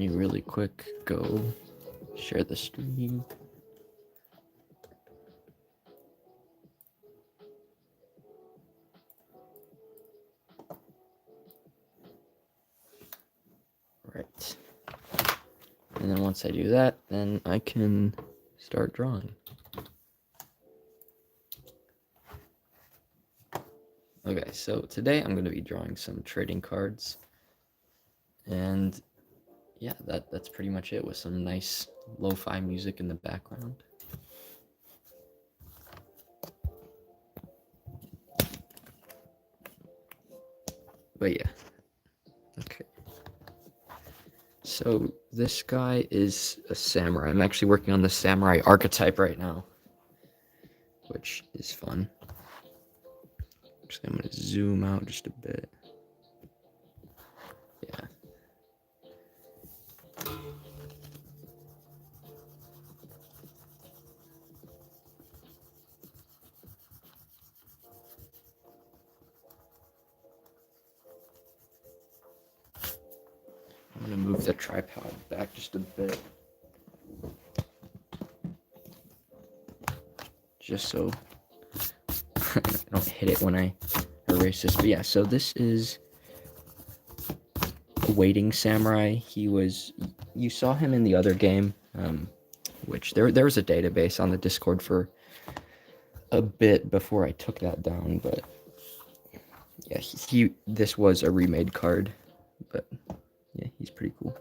me really quick go share the stream. Right. And then once I do that, then I can start drawing. Okay, so today I'm going to be drawing some trading cards. And yeah, that's pretty much it, with some nice lo-fi music in the background. But yeah. Okay. So this guy is a samurai. I'm actually working on the samurai archetype right now, which is fun. Actually, I'm going to zoom out just a bit. Yeah. I'm going to move the tripod back just a bit, just so I don't hit it when I erase this. But yeah, so this is a waiting samurai. You saw him in the other game, which there was a database on the Discord for a bit before I took that down, but yeah, this was a remade card, but yeah, he's pretty cool.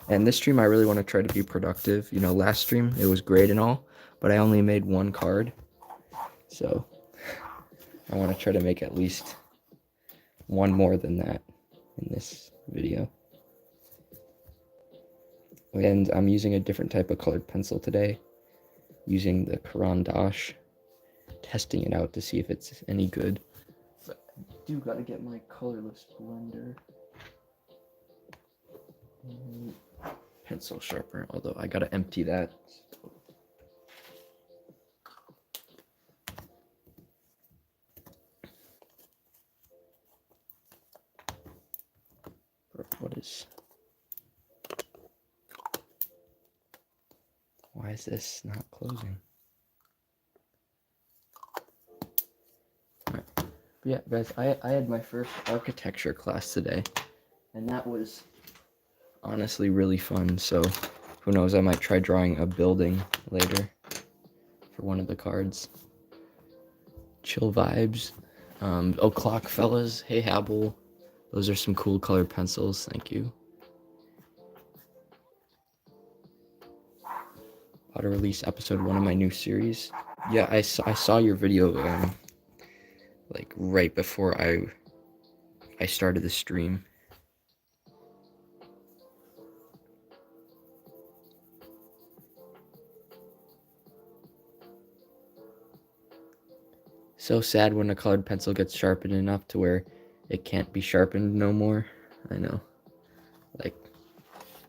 And this stream, I really want to try to be productive. You know, last stream, it was great and all, but I only made one card. So I want to try to make at least one more than that in this video. And I'm using a different type of colored pencil today, using the Caran d'Ache, testing it out to see if it's any good. But I do gotta get my colorless blender. Pencil sharpener, although I gotta empty that. Why is this not closing? Alright. Yeah, guys, I had my first architecture class today, and that was honestly really fun. So who knows, I might try drawing a building later for one of the cards. Chill vibes. O'Clock fellas, hey Habel, those are some cool colored pencils, thank you. Auto release episode 1 of my new series. Yeah, I saw your video like right before I started the stream. So sad when a colored pencil gets sharpened enough to where it can't be sharpened no more. I know. Like,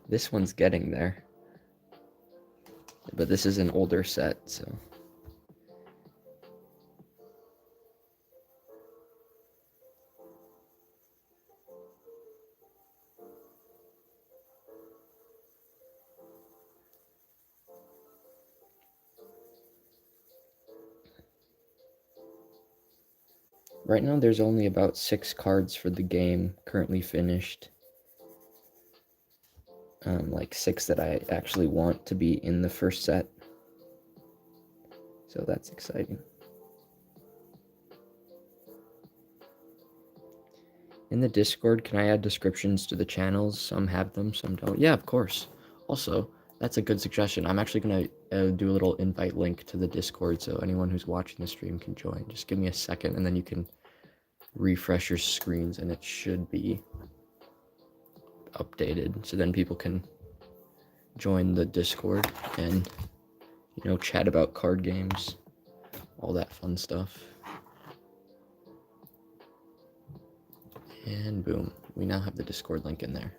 this one's getting there. But this is an older set, so. Right now there's only about 6 cards for the game currently finished. Like 6 that I actually want to be in the first set. So that's exciting. In the Discord, can I add descriptions to the channels? Some have them, some don't. Yeah, of course. Also, that's a good suggestion. I'm actually going to do a little invite link to the Discord so anyone who's watching the stream can join. Just give me a second and then you can refresh your screens and it should be updated. So then people can join the Discord and, you know, chat about card games, all that fun stuff. And boom, we now have the Discord link in there.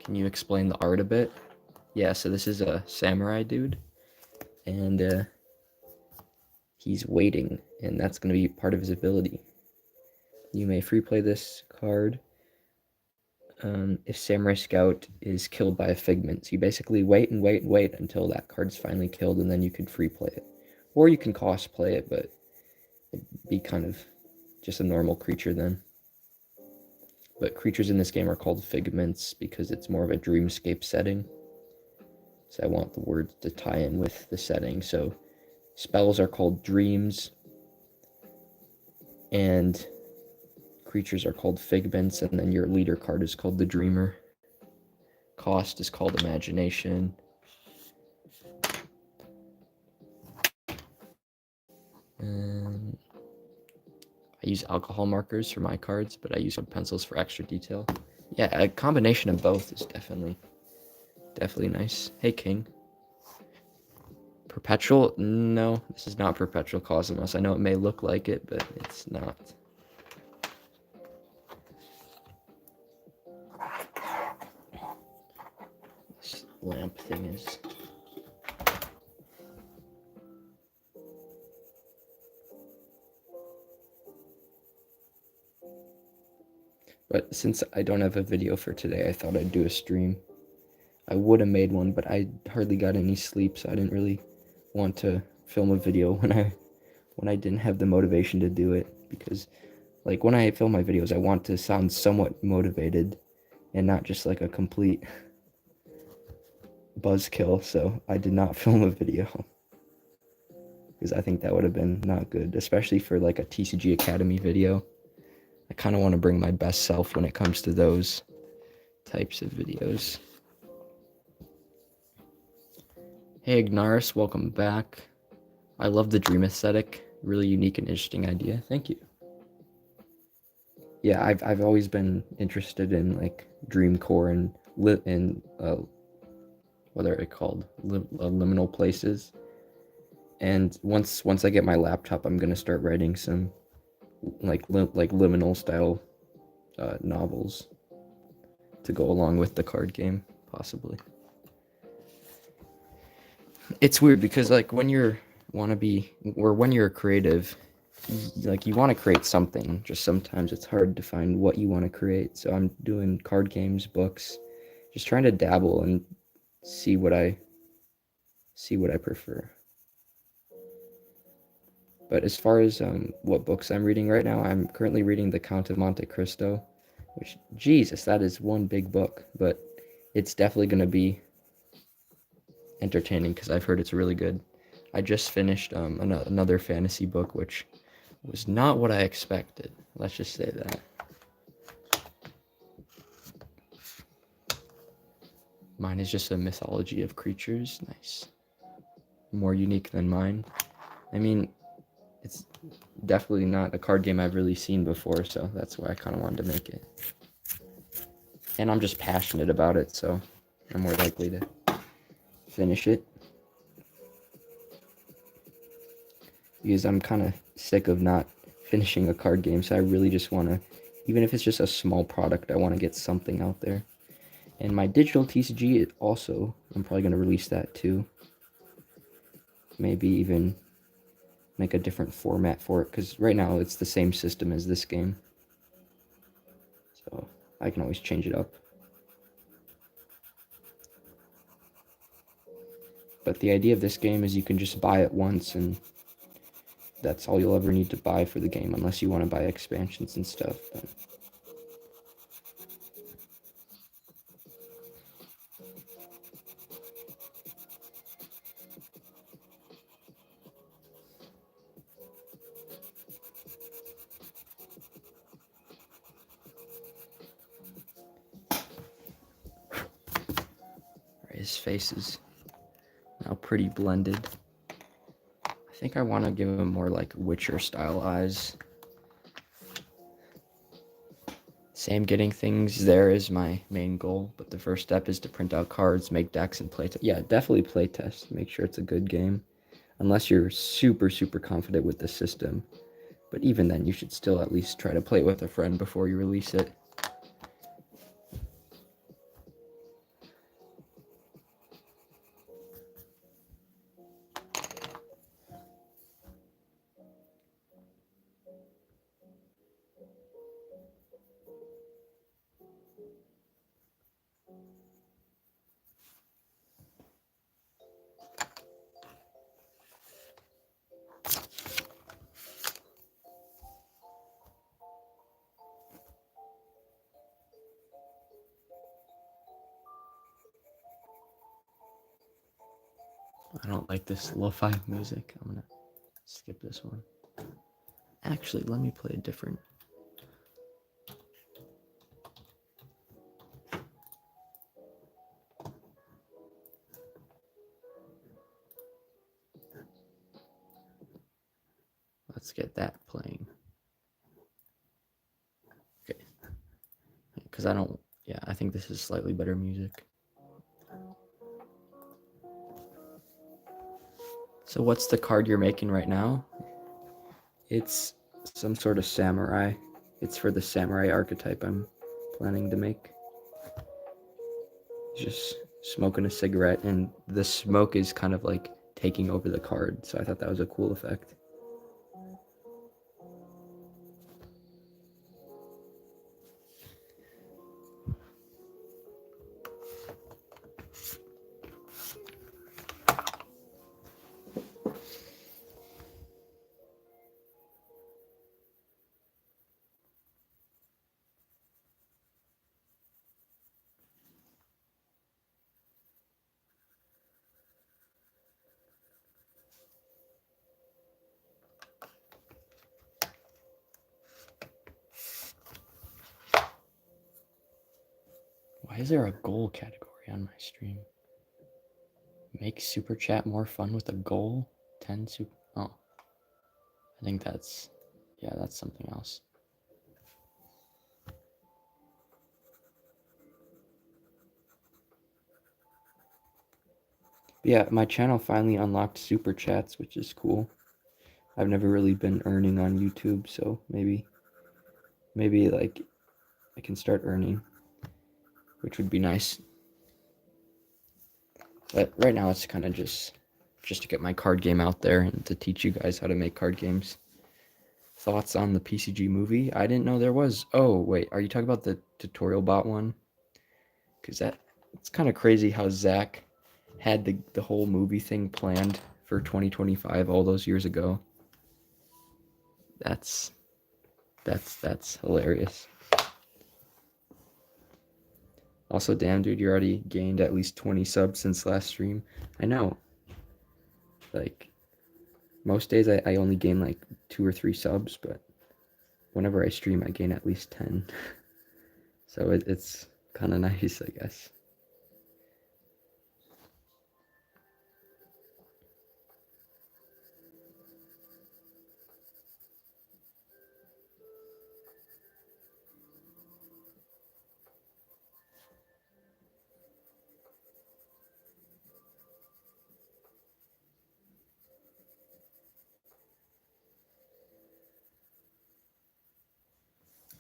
Can you explain the art a bit? Yeah, so this is a samurai dude, and he's waiting, and that's going to be part of his ability. You may free play this card if Samurai Scout is killed by a Figment. So you basically wait and wait and wait until that card's finally killed, and then you can free play it. Or you can cost play it, but it'd be kind of just a normal creature then. But creatures in this game are called Figments because it's more of a dreamscape setting. So I want the word to tie in with the setting. So spells are called dreams, and creatures are called Figments, and then your leader card is called the Dreamer. Cost is called Imagination. And I use alcohol markers for my cards, but I use pencils for extra detail. Yeah, a combination of both is definitely nice. Hey, King. Perpetual? No, this is not Perpetual Cosmos. I know it may look like it, but it's not. This lamp thing is... But since I don't have a video for today, I thought I'd do a stream. I would have made one, but I hardly got any sleep, so I didn't really want to film a video when I didn't have the motivation to do it. Because, like, when I film my videos, I want to sound somewhat motivated and not just like a complete buzzkill. So I did not film a video because I think that would have been not good, especially for like a TCG Academy video. I kind of want to bring my best self when it comes to those types of videos. Hey Ignaris, welcome back. I love the dream aesthetic. Really unique and interesting idea. Thank you. Yeah, I've always been interested in like dream core and what are it called? Liminal places. And once I get my laptop, I'm gonna start writing some like liminal style novels to go along with the card game, possibly. It's weird because like when you're a creative, like you want to create something, just sometimes it's hard to find what you want to create. So I'm doing card games, books, just trying to dabble and see what I prefer. But as far as what books I'm reading right now, I'm currently reading The Count of Monte Cristo, which, Jesus, that is one big book, but it's definitely going to be entertaining because I've heard it's really good. I just finished another fantasy book, which was not what I expected. Let's just say that. Mine is just a mythology of creatures. Nice. More unique than mine. I mean, it's definitely not a card game I've really seen before, so that's why I kind of wanted to make it. And I'm just passionate about it, so I'm more likely to finish it. Because I'm kind of sick of not finishing a card game, so I really just want to, even if it's just a small product, I want to get something out there. And my digital TCG also, I'm probably going to release that too. Maybe even make a different format for it, because right now it's the same system as this game. So I can always change it up. But the idea of this game is you can just buy it once, and that's all you'll ever need to buy for the game, unless you want to buy expansions and stuff. But his face is now pretty blended. I think I want to give him more like Witcher style eyes. Same, getting things there is my main goal, but the first step is to print out cards, make decks, and play test. Yeah, definitely play test. Make sure it's a good game, unless you're super confident with the system. But even then, you should still at least try to play it with a friend before you release it. I don't like this lo-fi music. I'm gonna skip this one. Actually, let me play a different. Let's get that playing. Okay. Because I don't, yeah, I think this is slightly better music. So what's the card you're making right now? It's some sort of samurai. It's for the samurai archetype I'm planning to make. Just smoking a cigarette, and the smoke is kind of like taking over the card, so I thought that was a cool effect. Why is there a goal category on my stream? Make super chat more fun with a goal? 10 super. Oh. I think that's. Yeah, that's something else. But yeah, my channel finally unlocked super chats, which is cool. I've never really been earning on YouTube, so maybe like I can start earning, which would be nice. But right now it's kind of just to get my card game out there and to teach you guys how to make card games. Thoughts on the PCG movie? I didn't know there was. Oh, wait, are you talking about the tutorial bot one? Because it's kind of crazy how Zach had the whole movie thing planned for 2025 all those years ago. That's hilarious. Also, damn, dude, you already gained at least 20 subs since last stream. I know. Like, most days I only gain like 2 or 3 subs, but whenever I stream, I gain at least 10. So it's kind of nice, I guess.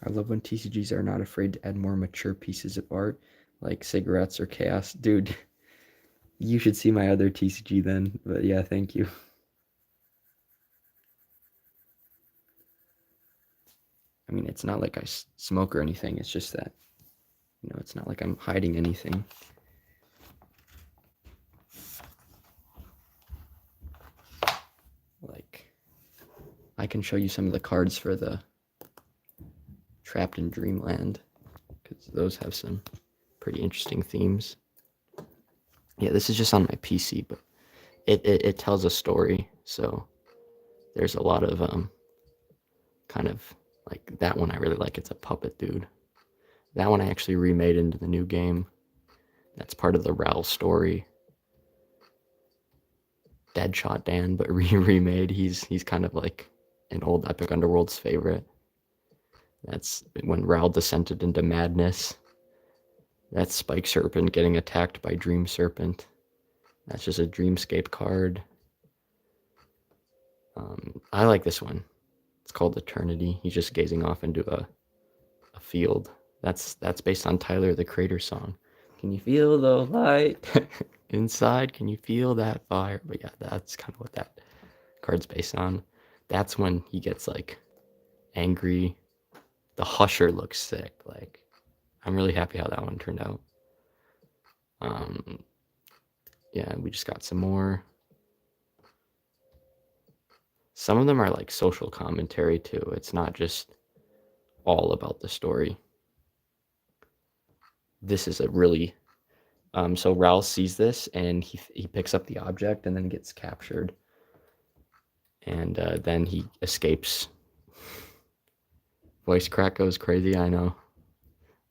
I love when TCGs are not afraid to add more mature pieces of art, like cigarettes or chaos. Dude, you should see my other TCG then. But yeah, thank you. I mean, it's not like I smoke or anything. It's just that, it's not like I'm hiding anything. Like, I can show you some of the cards for the Trapped in Dreamland, because those have some pretty interesting themes. Yeah, this is just on my PC, but it tells a story, so there's a lot of kind of like that one I really like. It's a puppet dude. That one I actually remade into the new game. That's part of the Raoul story. Deadshot Dan, but remade. He's kind of like an old Epic Underworld's favorite. That's when Raoul descended into madness. That's Spike Serpent getting attacked by Dream Serpent. That's just a Dreamscape card. I like this one. It's called Eternity. He's just gazing off into a field. That's based on Tyler the Creator song. Can you feel the light inside? Can you feel that fire? But yeah, that's kind of what that card's based on. That's when he gets like angry. The Husher looks sick. Like, I'm really happy how that one turned out. Yeah, we just got some more. Some of them are like social commentary too. It's not just all about the story. This is a really So Raoul sees this and he picks up the object and then gets captured. And then he escapes. Voice crack goes crazy, I know.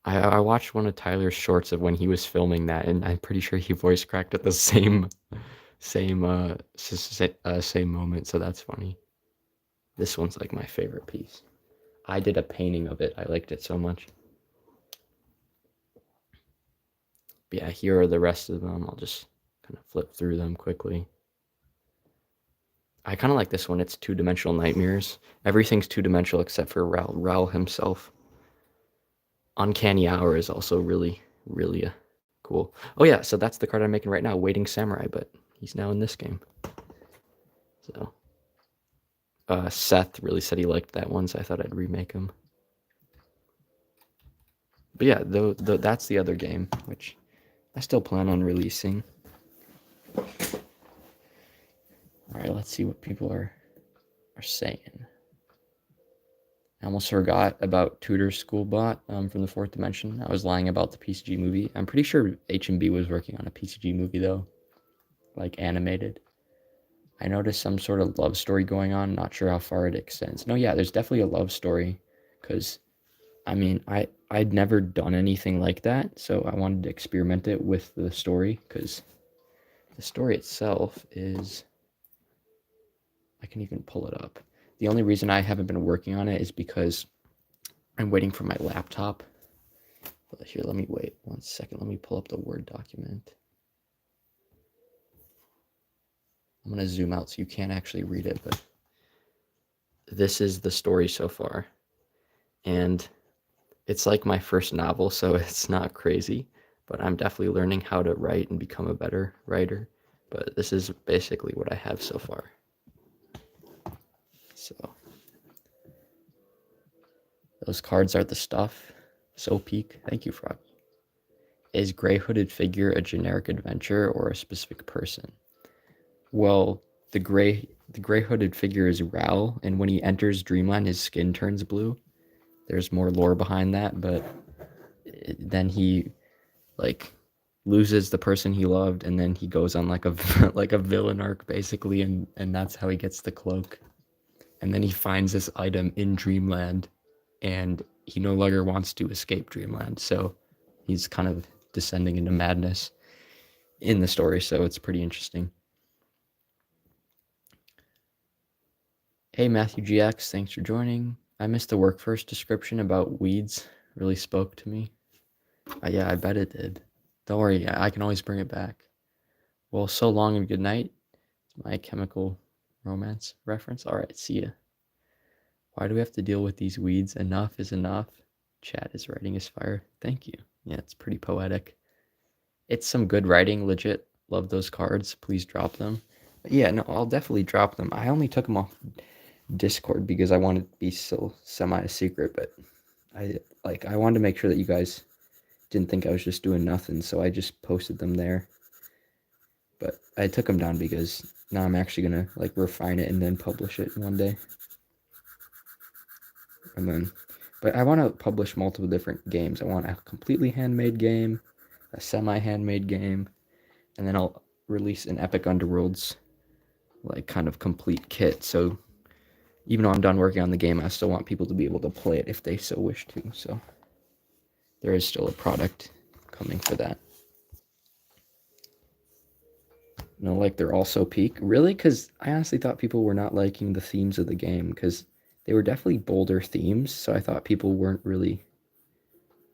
I watched one of Tyler's shorts of when he was filming that, and I'm pretty sure he voice cracked at the same moment, so that's funny. This one's like my favorite piece. I did a painting of it. I liked it so much. But yeah, here are the rest of them. I'll just kind of flip through them quickly. I kind of like this one. It's two-dimensional nightmares. Everything's two-dimensional except for Raoul himself. Uncanny Hour is also really, really cool. Oh yeah, so that's the card I'm making right now, Waiting Samurai, but he's now in this game. So Seth really said he liked that one, so I thought I'd remake him. But yeah, that's the other game, which I still plan on releasing. All right, let's see what people are saying. I almost forgot about Tutor's School Bot from the Fourth Dimension. I was lying about the PCG movie. I'm pretty sure HMB was working on a PCG movie, though. Like, animated. I noticed some sort of love story going on. Not sure how far it extends. No, yeah, there's definitely a love story. Because, I mean, I'd never done anything like that. So I wanted to experiment it with the story. Because the story itself is... I can even pull it up. The only reason I haven't been working on it is because I'm waiting for my laptop. Here, let me wait 1 second. Let me pull up the Word document. I'm going to zoom out so you can't actually read it, but this is the story so far. And it's like my first novel, so it's not crazy, but I'm definitely learning how to write and become a better writer. But this is basically what I have so far. So those cards are the stuff. So peak. Thank you, Frog. Is Gray Hooded Figure a generic adventure or a specific person? Well, the gray hooded figure is Raoul, and when he enters Dreamland, his skin turns blue. There's more lore behind that, but then he like loses the person he loved, and then he goes on like a villain arc basically, and that's how he gets the cloak. And then he finds this item in Dreamland, and he no longer wants to escape Dreamland. So he's kind of descending into madness in the story. So it's pretty interesting. Hey, Matthew GX, thanks for joining. I missed the work first description about weeds. Really spoke to me. Yeah, I bet it did. Don't worry, I can always bring it back. Well, so long and good night. It's My Chemical Romance reference. All right, see ya. Why do we have to deal with these weeds? Enough is enough. Chat is writing is fire. Thank you. Yeah, it's pretty poetic. It's some good writing, legit. Love those cards. Please drop them. But yeah, no, I'll definitely drop them. I only took them off Discord because I wanted to be still semi-secret, but I wanted to make sure that you guys didn't think I was just doing nothing, so I just posted them there. But I took them down because now I'm actually gonna like refine it and then publish it one day. And then, but I want to publish multiple different games. I want a completely handmade game, a semi-handmade game, and then I'll release an Epic Underworlds like kind of complete kit. So even though I'm done working on the game, I still want people to be able to play it if they so wish to. So there is still a product coming for that. No, like they're also peak. Really? Because I honestly thought people were not liking the themes of the game because they were definitely bolder themes. So I thought people weren't really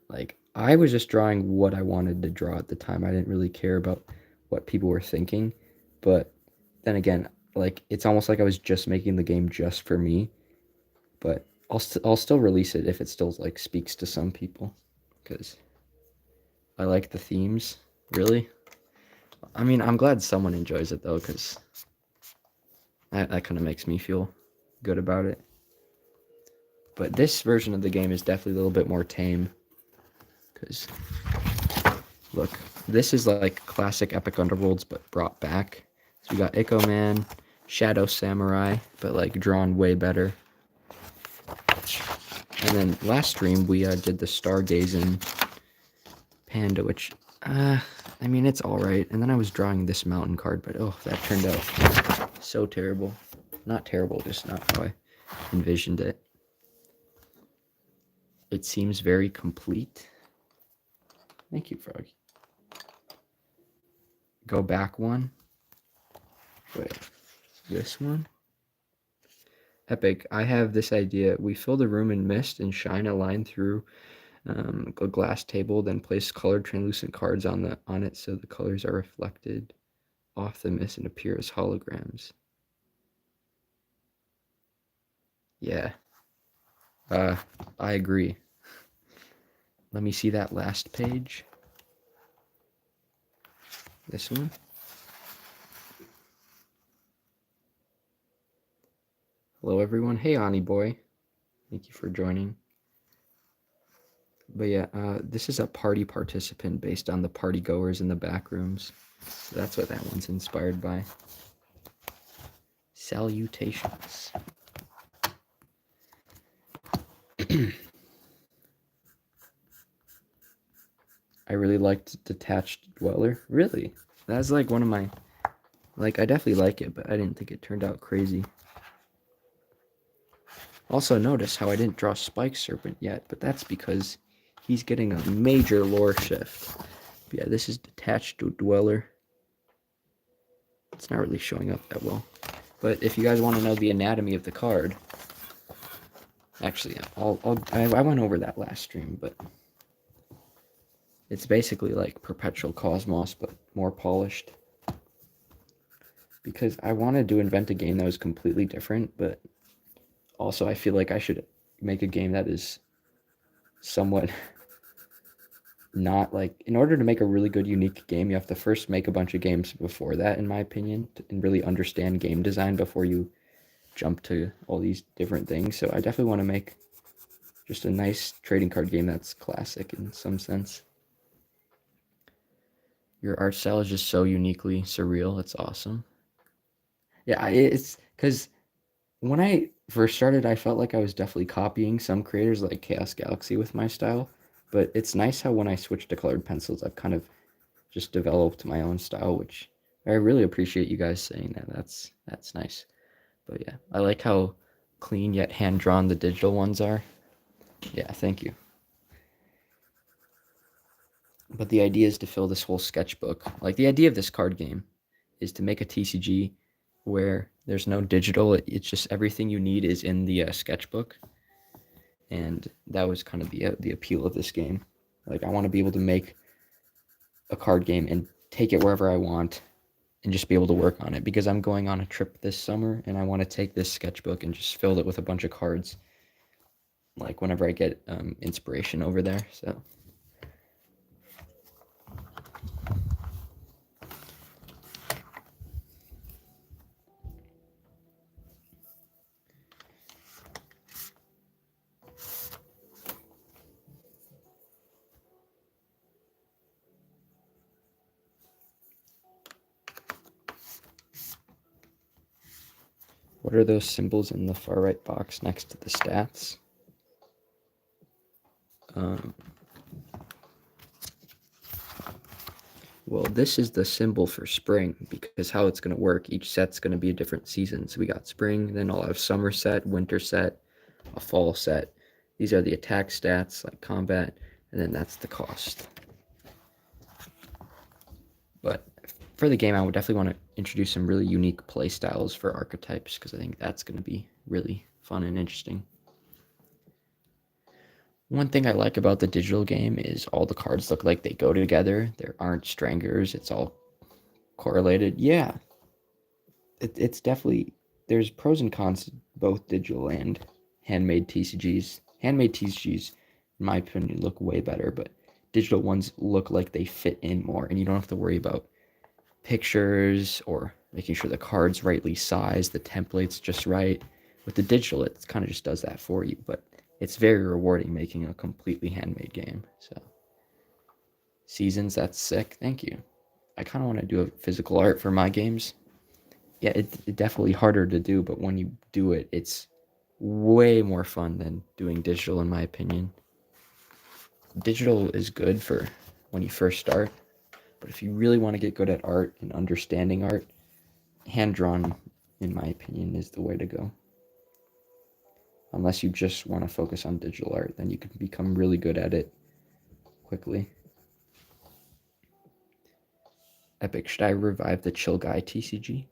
like, I was just drawing what I wanted to draw at the time. I didn't really care about what people were thinking. But then again, like it's almost like I was just making the game just for me. But I'll still release it if it still like speaks to some people because I like the themes. Really? I mean, I'm glad someone enjoys it though, because that kind of makes me feel good about it. But this version of the game is definitely a little bit more tame. Because, look, this is like classic Epic Underworlds, but brought back. So we got Echo Man, Shadow Samurai, but like drawn way better. And then last stream, we did the Stargazing Panda, which I mean, it's all right. And then I was drawing this mountain card, but oh, that turned out so terrible. Not terrible, just not how I envisioned it. It seems very complete. Thank you, Froggy. Go back one. Wait, this one? Epic. I have this idea. We fill the room in mist and shine a line through a glass table, then place colored translucent cards on it so the colors are reflected off the mist and appear as holograms. Yeah. I agree. Let me see that last page. This one. Hello, everyone. Hey, Ani boy. Thank you for joining. But yeah, this is a party participant based on the party goers in the back rooms. So that's what that one's inspired by. Salutations. I really liked Detached Dweller. Really? That's like one of my... Like, I definitely like it, but I didn't think it turned out crazy. Also, notice how I didn't draw Spike Serpent yet, but that's because he's getting a major lore shift. But yeah, this is Detached Dweller. It's not really showing up that well. But if you guys want to know the anatomy of the card... Actually, I went over that last stream, but... It's basically like Perpetual Cosmos, but more polished. Because I wanted to invent a game that was completely different, but also I feel like I should make a game that is somewhat not like... In order to make a really good, unique game, you have to first make a bunch of games before that, in my opinion, and really understand game design before you jump to all these different things. So I definitely want to make just a nice trading card game that's classic in some sense. Your art style is just so uniquely surreal. It's awesome. Yeah, it's because when I first started, I felt like I was definitely copying some creators like Chaos Galaxy with my style. But it's nice how when I switched to colored pencils, I've kind of just developed my own style, which I really appreciate you guys saying that. That's nice. But yeah, I like how clean yet hand-drawn the digital ones are. Yeah, thank you. But the idea is to fill this whole sketchbook. Like, the idea of this card game is to make a TCG where there's no digital. It's just everything you need is in the sketchbook. And that was kind of the appeal of this game. Like, I want to be able to make a card game and take it wherever I want and just be able to work on it, because I'm going on a trip this summer and I want to take this sketchbook and just fill it with a bunch of cards, like whenever I get inspiration over there. So what are those symbols in the far right box next to the stats? Well, this is the symbol for spring, because how it's going to work, each set's going to be a different season. So we got spring, then I'll have summer set, winter set, a fall set. These are the attack stats, like combat, and then that's the cost. But for the game, I would definitely want to introduce some really unique play styles for archetypes, because I think that's going to be really fun and interesting. One thing I like about the digital game is all the cards look like they go together. There aren't strangers. It's all correlated. Yeah. It's definitely... There's pros and cons to both digital and handmade TCGs. Handmade TCGs, in my opinion, look way better, but digital ones look like they fit in more, and you don't have to worry about pictures or making sure the card's rightly sized, the template's just right. With the digital, it kind of just does that for you, but it's very rewarding making a completely handmade game. So Seasons, that's sick. Thank you. I kind of want to do a physical art for my games. Yeah, it's definitely harder to do, but when you do it, it's way more fun than doing digital, in my opinion. Digital is good for when you first start, But if you really want to get good at art and understanding art, hand-drawn, in my opinion, is the way to go. Unless you just want to focus on digital art, then you can become really good at it quickly. Epic, should I revive the Chill Guy TCG?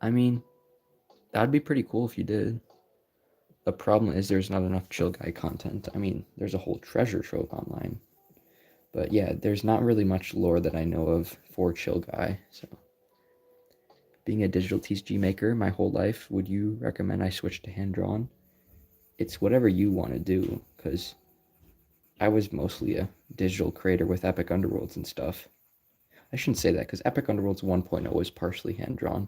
I mean, that'd be pretty cool if you did. The problem is there's not enough Chill Guy content. I mean, there's a whole treasure trove online. But yeah, there's not really much lore that I know of for Chill Guy, so. Being a digital TCG maker my whole life, would you recommend I switch to hand-drawn? It's whatever you want to do, because I was mostly a digital creator with Epic Underworlds and stuff. I shouldn't say that, because Epic Underworlds 1.0 was partially hand-drawn.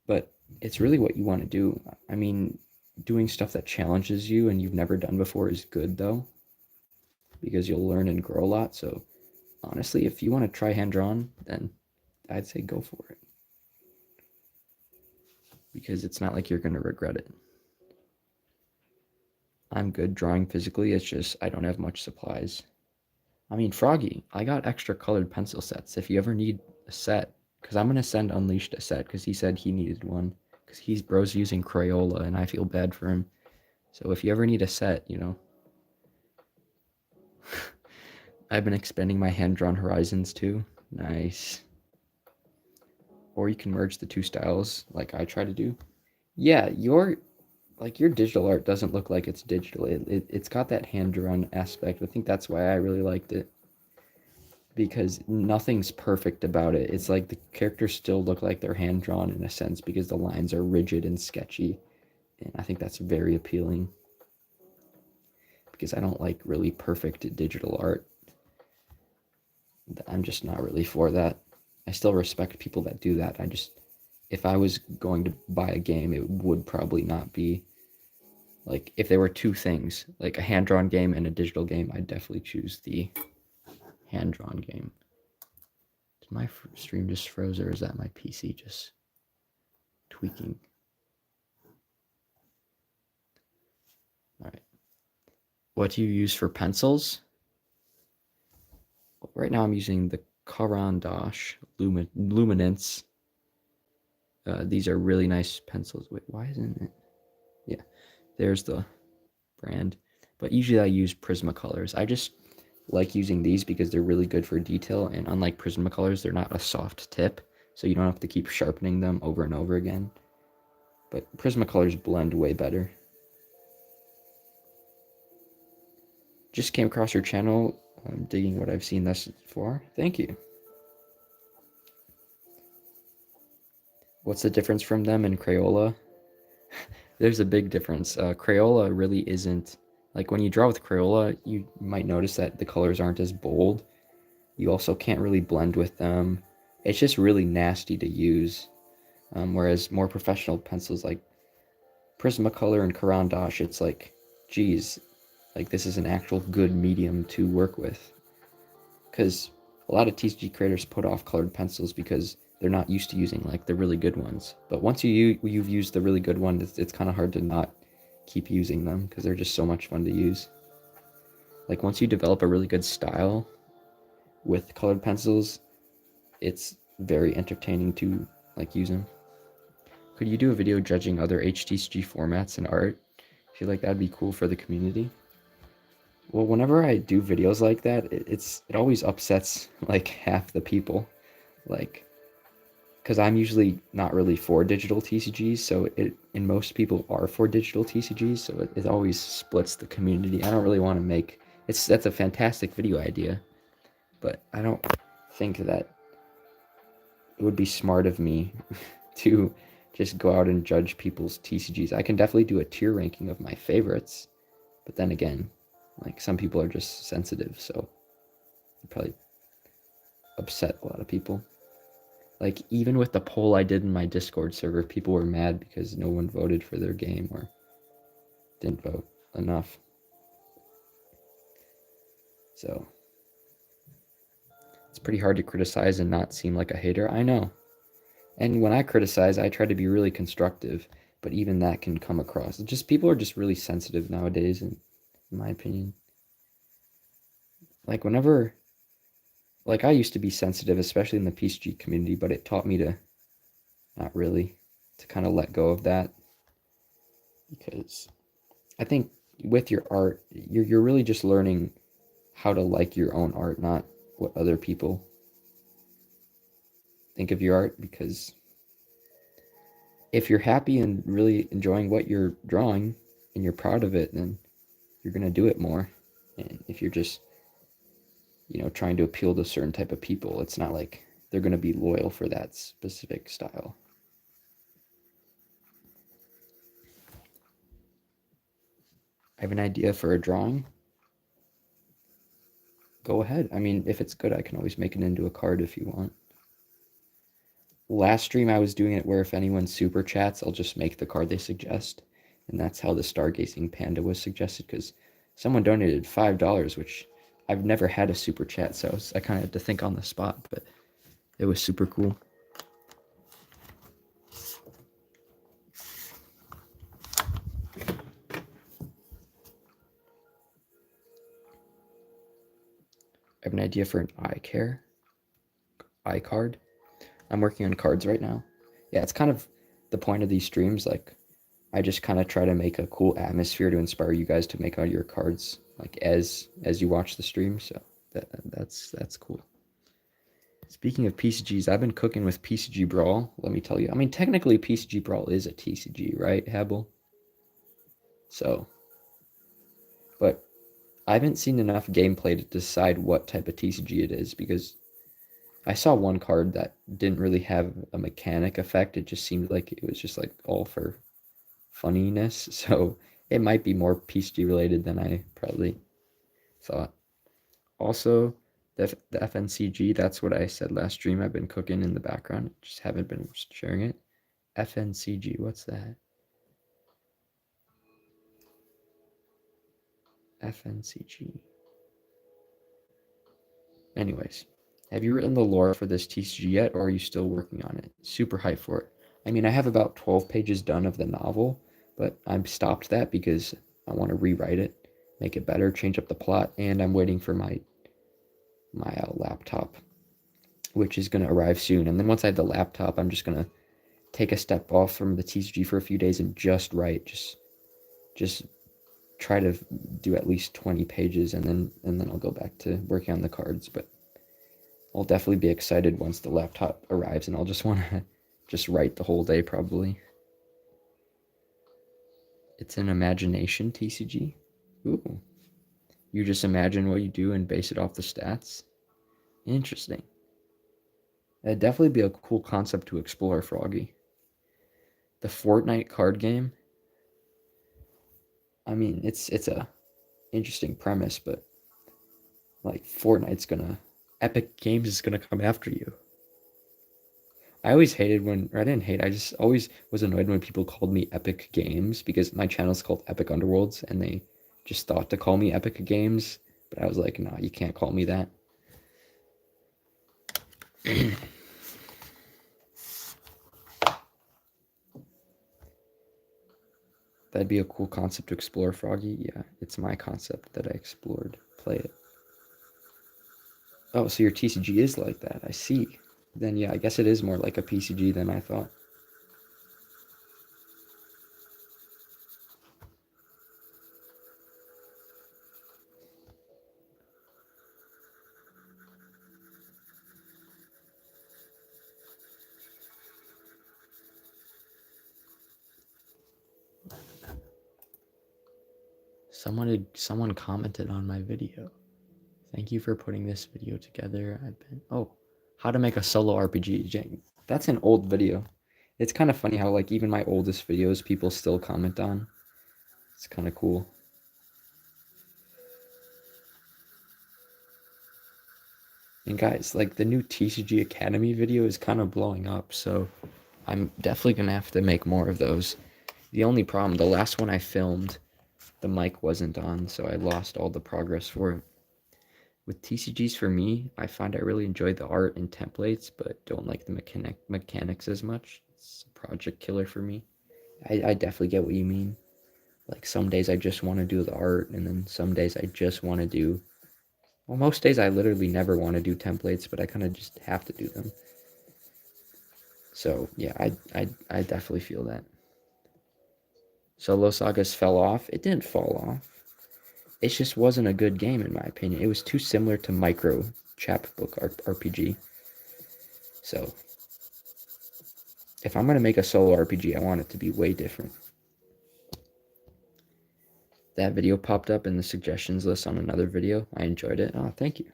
But it's really what you want to do. I mean, doing stuff that challenges you and you've never done before is good, though, because you'll learn and grow a lot. So honestly, if you want to try hand-drawn, then I'd say go for it, because it's not like you're going to regret it. I'm good drawing physically, it's just I don't have much supplies. I mean, Froggy, I got extra colored pencil sets if you ever need a set, because I'm going to send Unleashed a set, because he said he needed one, because bro's using Crayola, and I feel bad for him. So if you ever need a set, you know. I've been expanding my hand-drawn horizons too. Nice. Or you can merge the two styles like I try to do. Yeah, your digital art doesn't look like it's digital. It's got that hand-drawn aspect. I think that's why I really liked it, because nothing's perfect about it. It's like the characters still look like they're hand-drawn in a sense, because the lines are rigid and sketchy, and I think that's very appealing, because I don't like really perfect digital art. I'm just not really for that. I still respect people that do that. If I was going to buy a game, it would probably not be, like, if there were two things, like a hand-drawn game and a digital game, I'd definitely choose the hand-drawn game. Did my stream just froze, or is that my PC just tweaking? All right. What do you use for pencils? Well, right now I'm using the Caran d'Ache Luminance. These are really nice pencils. Wait, why isn't it? Yeah, there's the brand. But usually I use Prismacolors. I just like using these because they're really good for detail, and unlike Prismacolors, they're not a soft tip, so you don't have to keep sharpening them over and over again. But Prismacolors blend way better. Just came across your channel. I'm digging what I've seen thus far. Thank you. What's the difference from them and Crayola? There's a big difference. Crayola really isn't, like, when you draw with Crayola, you might notice that the colors aren't as bold. You also can't really blend with them. It's just really nasty to use. Whereas more professional pencils like Prismacolor and Caran d'Ache, it's like, geez, like, this is an actual good medium to work with. Because a lot of TCG creators put off colored pencils because they're not used to using, like, the really good ones. But once you've used the really good one, it's kind of hard to not keep using them, because they're just so much fun to use. Like, once you develop a really good style with colored pencils, it's very entertaining to, like, use them. Could you do a video judging other HTCG formats and art? I feel like that'd be cool for the community. Well, whenever I do videos like that, it always upsets, like, half the people, like, because I'm usually not really for digital TCGs, so and most people are for digital TCGs, so it always splits the community. I don't really want to make, that's a fantastic video idea, but I don't think that it would be smart of me to just go out and judge people's TCGs. I can definitely do a tier ranking of my favorites, but then again, like, some people are just sensitive, so it probably upset a lot of people. Like, even with the poll I did in my Discord server, people were mad because no one voted for their game or didn't vote enough. So it's pretty hard to criticize and not seem like a hater. I know. And when I criticize, I try to be really constructive, but even that can come across. Just people are just really sensitive nowadays, in my opinion. Like, whenever, like I used to be sensitive, especially in the PCG community, but it taught me to not really, to kind of let go of that, because I think with your art, you're really just learning how to like your own art, not what other people think of your art. Because if you're happy and really enjoying what you're drawing and you're proud of it, then you're gonna do it more. And if you're just, trying to appeal to a certain type of people, it's not like they're gonna be loyal for that specific style. I have an idea for a drawing. Go ahead. I mean, if it's good, I can always make it into a card if you want. Last stream, I was doing it where if anyone super chats, I'll just make the card they suggest. And that's how the Stargazing Panda was suggested, because someone donated $5, which I've never had a super chat, so I kind of had to think on the spot, but it was super cool. I have an idea for an eye card. I'm working on cards right now. Yeah, it's kind of the point of these streams. Like, I just kind of try to make a cool atmosphere to inspire you guys to make out your cards, like as you watch the stream. So that's cool. Speaking of PCGs, I've been cooking with PCG Brawl. Let me tell you. I mean, technically, PCG Brawl is a TCG, right, Habel? So, but I haven't seen enough gameplay to decide what type of TCG it is, because I saw one card that didn't really have a mechanic effect. It just seemed like it was just like all for funniness. So it might be more PCG related than I probably thought. Also, the FNCG, that's what I said last stream. I've been cooking in the background. Just haven't been sharing it. FNCG, what's that? FNCG. Anyways, have you written the lore for this TCG yet, or are you still working on it? Super hyped for it. I mean, I have about 12 pages done of the novel, but I've stopped that because I want to rewrite it, make it better, change up the plot, and I'm waiting for my laptop, which is going to arrive soon. And then once I have the laptop, I'm just going to take a step off from the TCG for a few days and just write, just try to do at least 20 pages, and then I'll go back to working on the cards. But I'll definitely be excited once the laptop arrives, and I'll just want to just write the whole day probably. It's an imagination TCG. Ooh. You just imagine what you do and base it off the stats. Interesting. That'd definitely be a cool concept to explore, Froggy. The Fortnite card game. I mean, it's a interesting premise, but like Fortnite's gonna, Epic Games is gonna come after you. I always hated when, or I didn't hate, I just always was annoyed when people called me Epic Games, because my channel is called Epic Underworlds, and they just thought to call me Epic Games, but I was like, nah, you can't call me that. That'd be a cool concept to explore, Froggy. Yeah, it's my concept that I explored. Play it. Oh, so your TCG is like that. I see. Then yeah, I guess it is more like a PCG than I thought. Someone commented on my video. Thank you for putting this video together. How to make a solo RPG. That's an old video. It's kind of funny how like even my oldest videos people still comment on. It's kind of cool. And guys, like the new TCG Academy video is kind of blowing up, so I'm definitely gonna have to make more of those. The only problem, the last one I filmed, the mic wasn't on, so I lost all the progress for it. With TCGs, for me, I find I really enjoy the art and templates, but don't like the mechanics as much. It's a project killer for me. I definitely get what you mean. Like some days I just want to do the art, and then some days I just want to do Well, most days I literally never want to do templates, but I kind of just have to do them. So yeah, I definitely feel that. Solo Sagas fell off. It didn't fall off. It just wasn't a good game in my opinion. It was too similar to Micro Chapbook RPG. So if I'm gonna make a solo RPG, I want it to be way different. That video popped up in the suggestions list on another video. I enjoyed it. Oh, thank you.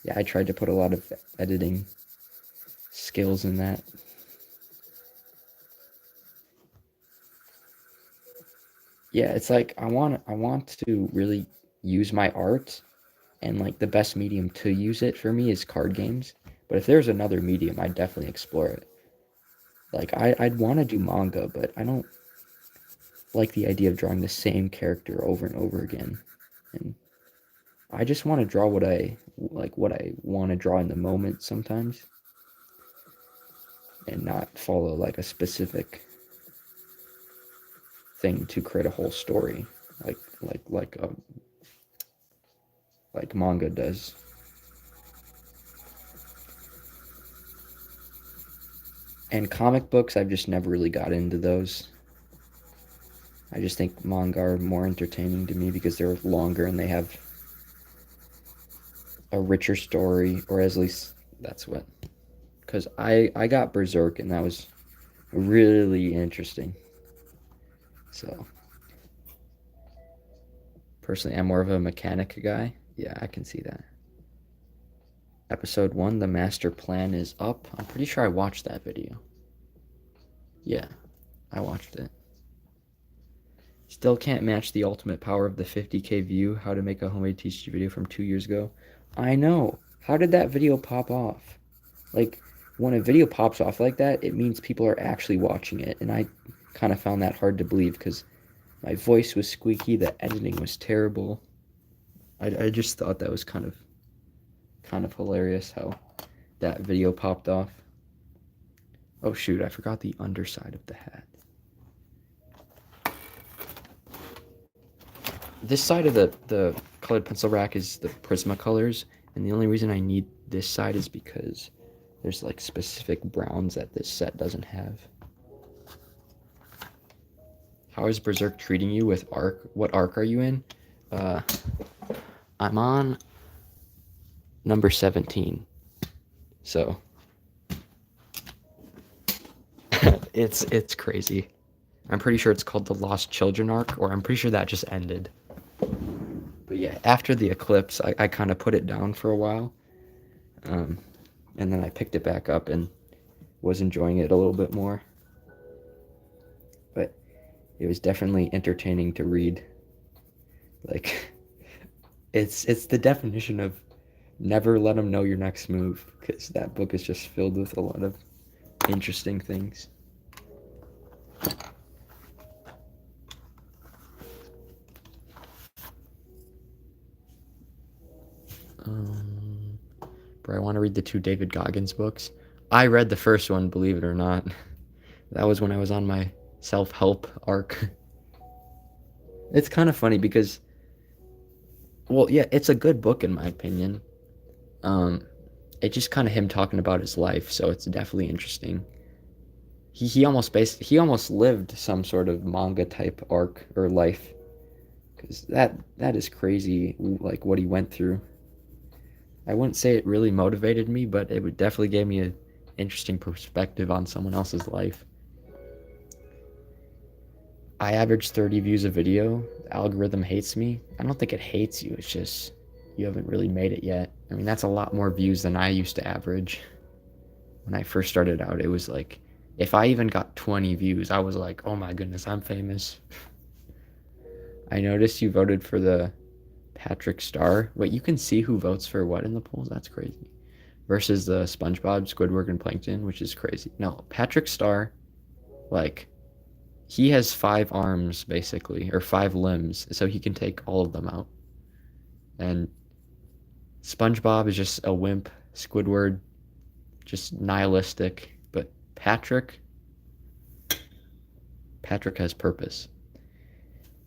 Yeah, I tried to put a lot of editing skills in that. Yeah, it's like I want to really use my art, and like the best medium to use it for me is card games. But if there's another medium, I'd definitely explore it. Like I'd want to do manga, but I don't like the idea of drawing the same character over and over again. And I just want to draw what I want to draw in the moment sometimes, and not follow like a specific thing to create a whole story like manga does. And comic books, I've just never really got into those. I just think manga are more entertaining to me because they're longer and they have a richer story, or at least that's what. Because I got Berserk and that was really interesting. So, personally, I'm more of a mechanic guy. Yeah, I can see that. Episode 1, the master plan is up. I'm pretty sure I watched that video. Yeah, I watched it. Still can't match the ultimate power of the 50K view, how to make a homemade TCG video from 2 years ago. I know. How did that video pop off? Like, when a video pops off like that, it means people are actually watching it. And I kind of found that hard to believe because my voice was squeaky, the editing was terrible. I just thought that was kind of hilarious how that video popped off. Oh shoot, I forgot the underside of the hat. This side of the colored pencil rack is the Prismacolors, and the only reason I need this side is because there's like specific browns that this set doesn't have. How is Berserk treating you with arc? What arc are you in? I'm on number 17. So it's crazy. I'm pretty sure it's called the Lost Children arc, or I'm pretty sure that just ended. But yeah, after the eclipse, I kind of put it down for a while. And then I picked it back up and was enjoying it a little bit more. But it was definitely entertaining to read. Like, it's the definition of never let them know your next move, because that book is just filled with a lot of interesting things. Bro, I want to read the 2 David Goggins books. I read the first one, believe it or not. That was when I was on my self-help arc. It's kind of funny because, well, yeah, it's a good book in my opinion. It's just kind of him talking about his life, so it's definitely interesting. He almost lived some sort of manga type arc or life, because that is crazy, like what he went through. I wouldn't say it really motivated me, but it would definitely gave me an interesting perspective on someone else's life. I average 30 views a video. The algorithm hates me. I don't think it hates you. It's just you haven't really made it yet. I mean, that's a lot more views than I used to average. When I first started out, it was like, if I even got 20 views, I was like, oh my goodness, I'm famous. I noticed you voted for the Patrick Star. Wait, you can see who votes for what in the polls? That's crazy. Versus the SpongeBob, Squidward, and Plankton, which is crazy. No, Patrick Star, like, he has 5 arms, basically, or 5 limbs, so he can take all of them out. And SpongeBob is just a wimp. Squidward, just nihilistic. But Patrick has purpose.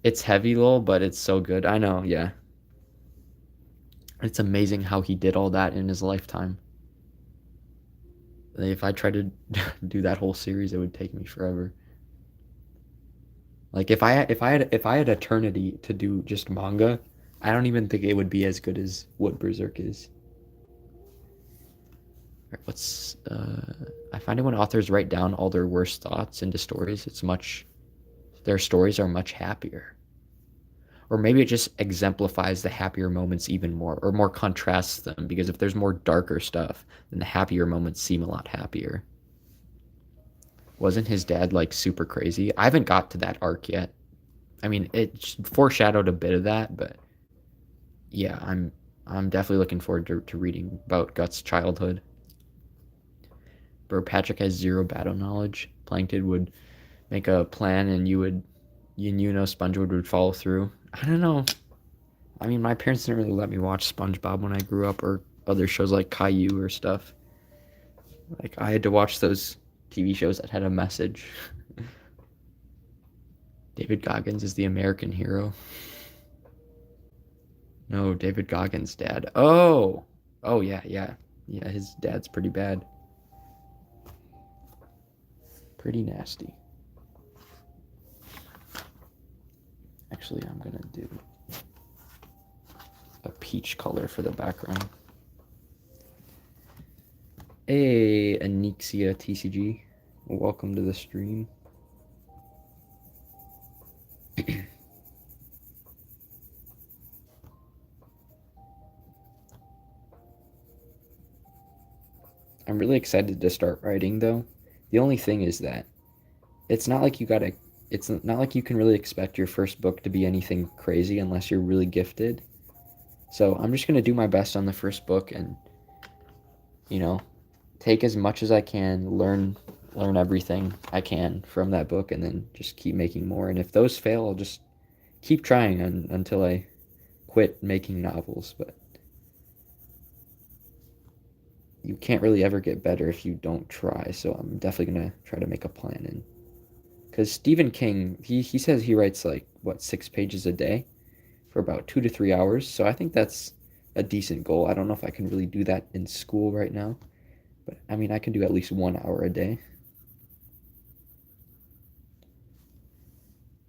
It's heavy, lol, but it's so good. I know, yeah. It's amazing how he did all that in his lifetime. If I tried to do that whole series, it would take me forever. Like if I had eternity to do just manga, I don't even think it would be as good as what Berserk is. What's I find it when authors write down all their worst thoughts into stories, their stories are much happier. Or maybe it just exemplifies the happier moments even more, or more contrasts them, because if there's more darker stuff, then the happier moments seem a lot happier. Wasn't his dad like super crazy? I haven't got to that arc yet. I mean, it foreshadowed a bit of that, but yeah, I'm definitely looking forward to reading about Guts' childhood. Bro, Patrick has zero battle knowledge. Plankton would make a plan, and SpongeBob would follow through. I don't know. I mean, my parents didn't really let me watch SpongeBob when I grew up, or other shows like Caillou or stuff. Like, I had to watch those TV shows that had a message. David Goggins is the American hero. No, David Goggins' dad. Oh! Oh, yeah, yeah. Yeah, his dad's pretty bad. Pretty nasty. Actually, I'm gonna do a peach color for the background. Hey, Anixia TCG. Welcome to the stream. I'm really excited to start writing, though. The only thing is that it's not like it's not like you can really expect your first book to be anything crazy unless you're really gifted. So I'm just gonna do my best on the first book and, you know, take as much as I can, learn everything I can from that book, and then just keep making more. And if those fail, I'll just keep trying until I quit making novels. But you can't really ever get better if you don't try. So I'm definitely gonna try to make a plan. And because Stephen King, he says he writes like what 6 pages a day for about 2 to 3 hours. So I think that's a decent goal. I don't know if I can really do that in school right now, but I mean I can do at least 1 hour a day.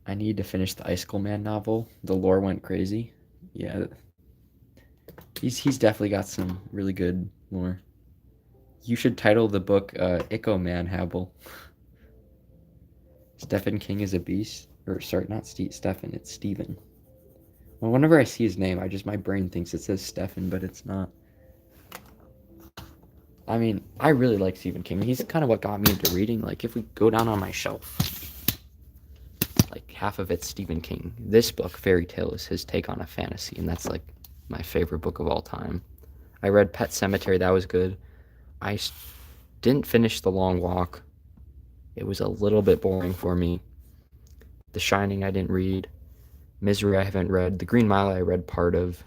I need to finish the Icicle Man novel. The lore went crazy. Yeah, he's definitely got some really good lore. You should title the book Ico Man Habel. Stephen King is a beast. Or sorry, not Stephen, it's Stephen. Well, whenever I see his name, my brain thinks it says Stephen, but it's not. I mean, I really like Stephen King. He's kind of what got me into reading. Like, if we go down on my shelf, like half of it's Stephen King. This book, Fairy Tale, is his take on a fantasy, and that's like my favorite book of all time. I read Pet Sematary, that was good. I didn't finish The Long Walk. It was a little bit boring for me. The Shining I didn't read. Misery I haven't read. The Green Mile I read part of.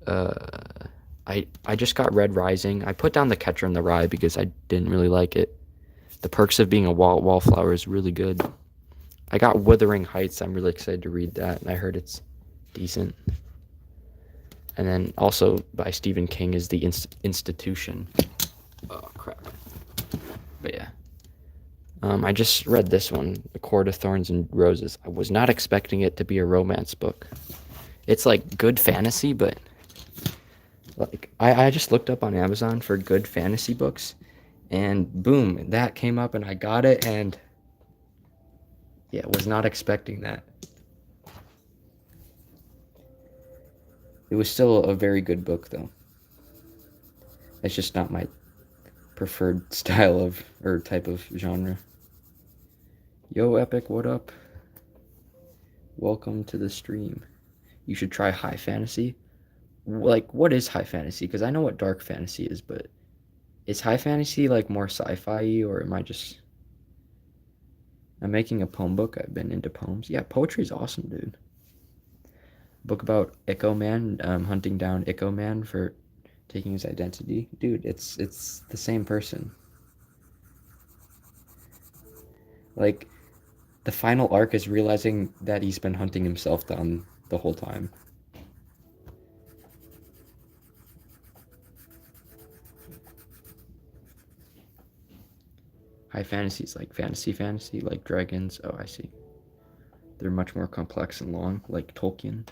I just got Red Rising. I put down The Catcher in the Rye because I didn't really like it. The Perks of Being a Wallflower is really good. I got Wuthering Heights. I'm really excited to read that, and I heard it's decent. And then also by Stephen King is The Institution. Oh, crap. But yeah. I just read this one, A Court of Thorns and Roses. I was not expecting it to be a romance book. It's like good fantasy, but like I just looked up on Amazon for good fantasy books, and boom, that came up and I got it, and yeah, was not expecting that. It was still a very good book, though. It's just not my preferred style of, or type of genre. Yo, Epic, what up? Welcome to the stream. You should try high fantasy. Like, what is high fantasy? Because I know what dark fantasy is, but is high fantasy like more sci-fi, or am I just... I'm making a poem book. I've been into poems. Yeah, poetry's awesome, dude. Book about Ico Man, hunting down Ico Man for taking his identity. Dude, it's the same person. Like, the final arc is realizing that he's been hunting himself down the whole time. High fantasy is like fantasy, like dragons. Oh, I see. They're much more complex and long, like Tolkien.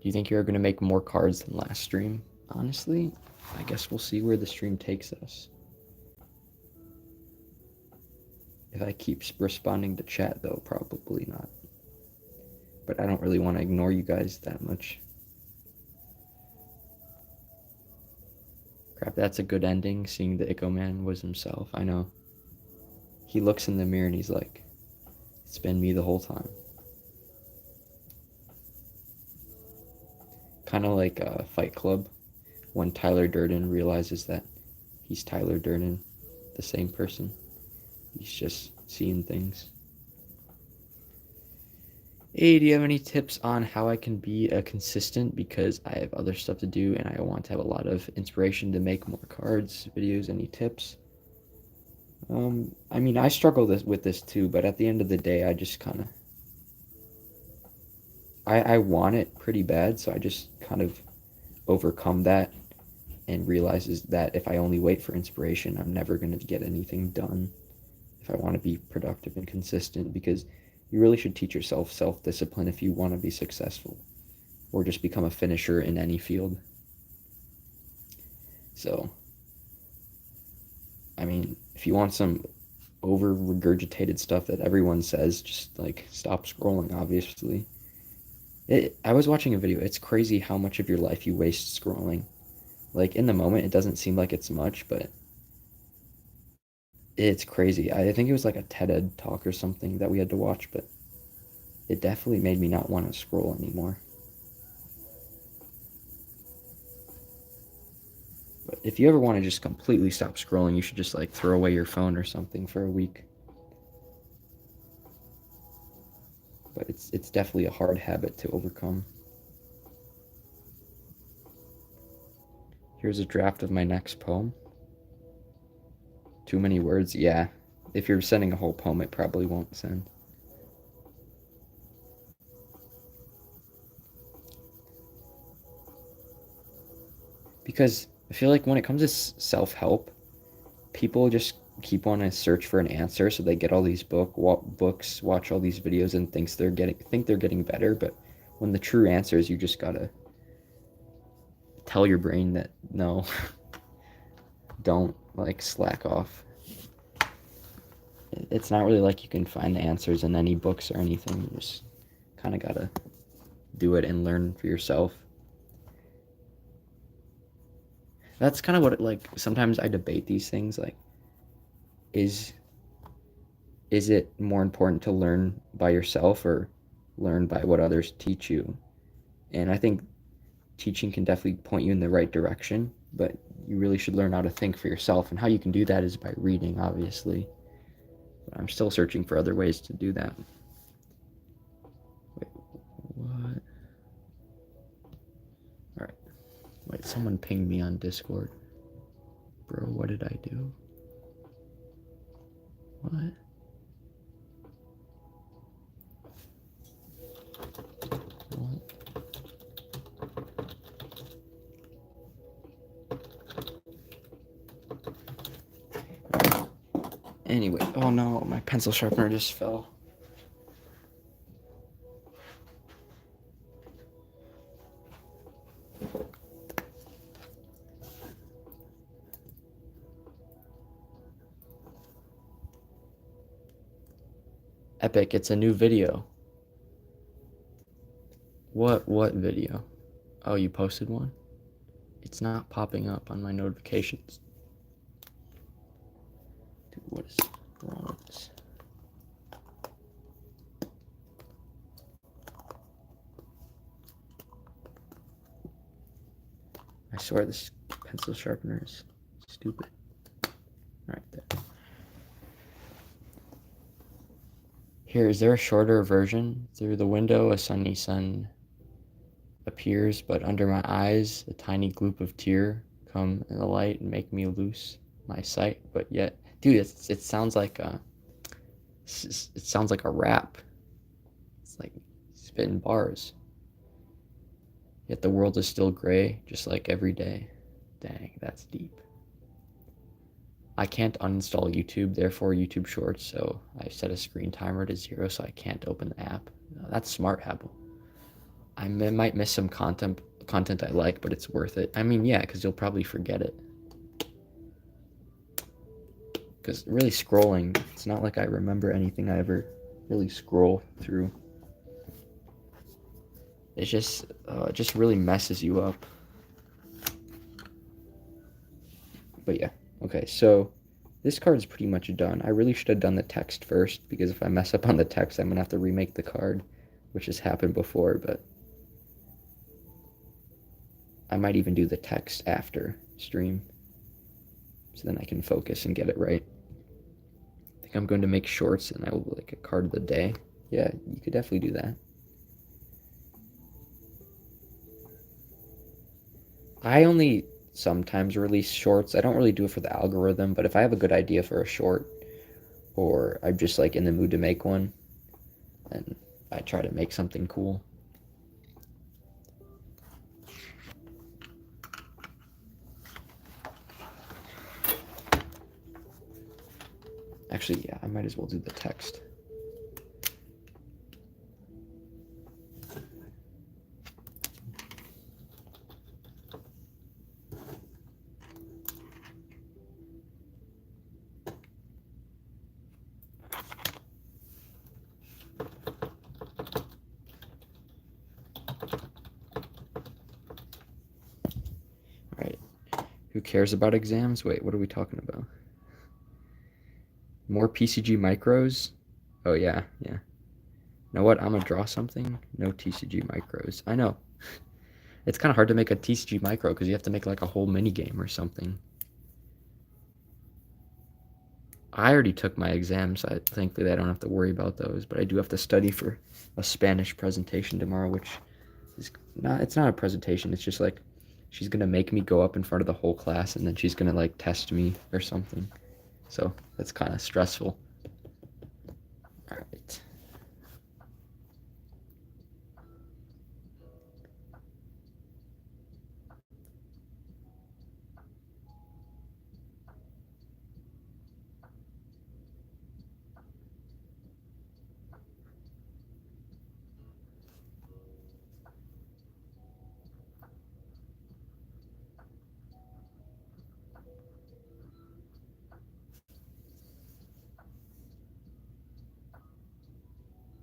Do you think you're going to make more cards than last stream? Honestly, I guess we'll see where the stream takes us. If I keep responding to chat, though, probably not. But I don't really want to ignore you guys that much. Crap, that's a good ending, seeing the Ico Man was himself. I know. He looks in the mirror and he's like, it's been me the whole time. Kind of like Fight Club, when Tyler Durden realizes that he's Tyler Durden, the same person. He's just seeing things. Hey, do you have any tips on how I can be consistent, because I have other stuff to do and I want to have a lot of inspiration to make more cards, videos? Any tips? I mean, I struggle with this too, but at the end of the day, I just kind of, I want it pretty bad, so I just kind of overcome that and realizes that if I only wait for inspiration, I'm never going to get anything done if I want to be productive and consistent, because you really should teach yourself self-discipline if you want to be successful, or just become a finisher in any field. So, I mean, if you want some over regurgitated stuff that everyone says, just like stop scrolling, obviously. I was watching a video. It's crazy how much of your life you waste scrolling. Like, in the moment, it doesn't seem like it's much, but it's crazy. I think it was like a TED talk or something that we had to watch, but it definitely made me not want to scroll anymore. But if you ever want to just completely stop scrolling, you should just like throw away your phone or something for a week. But it's definitely a hard habit to overcome. Here's a draft of my next poem. Too many words? Yeah. If you're sending a whole poem, it probably won't send. Because I feel like when it comes to self-help, people just keep wanting to search for an answer, so they get all these books, watch all these videos, and think they're getting better. But when the true answer is, you just gotta tell your brain that no, don't like slack off. It's not really like you can find the answers in any books or anything. You just kind of gotta do it and learn for yourself. That's kind of what like sometimes I debate these things, like is it more important to learn by yourself or learn by what others teach you? And I think teaching can definitely point you in the right direction, but you really should learn how to think for yourself, and how you can do that is by reading, obviously. But I'm still searching for other ways to do that. Wait, what? Alright. Wait, someone pinged me on Discord. Bro, what did I do? What? What? Anyway, oh no, my pencil sharpener just fell. Epic, it's a new video. What video? Oh, you posted one? It's not popping up on my notifications. Dude, what is wrong with this? I swear this pencil sharpener is stupid. Right there. Here, is there a shorter version? Through the window, a sunny sun appears, but under my eyes, a tiny gloop of tear come in the light and make me lose my sight. But yet, dude, it sounds like a rap. It It's like spitting bars. Yet the world is still gray, just like every day. Dang, that's deep. I can't uninstall YouTube, therefore YouTube Shorts, so I set a screen timer to 0 so I can't open the app. That's smart, Apple. I might miss some content I like, but it's worth it. I mean, yeah, because you'll probably forget it. Because really scrolling, it's not like I remember anything I ever really scroll through. It just really messes you up. But yeah, okay, so this card is pretty much done. I really should have done the text first, because if I mess up on the text, I'm gonna have to remake the card, which has happened before, but I might even do the text after stream, so then I can focus and get it right. I think I'm going to make shorts, and I will like a card of the day. Yeah, you could definitely do that. I only sometimes release shorts. I don't really do it for the algorithm, but if I have a good idea for a short, or I'm just like in the mood to make one, then I try to make something cool. Actually, yeah, I might as well do the text. Alright. Who cares about exams? Wait, what are we talking about? More PCG micros? Oh, yeah, yeah. You know what? I'm gonna draw something. No TCG micros. I know. It's kind of hard to make a TCG micro because you have to make like a whole mini game or something. I already took my exams. Thankfully I don't have to worry about those, but I do have to study for a Spanish presentation tomorrow, which is it's not a presentation. It's just like she's gonna make me go up in front of the whole class, and then she's gonna like test me or something. So that's kind of stressful. All right.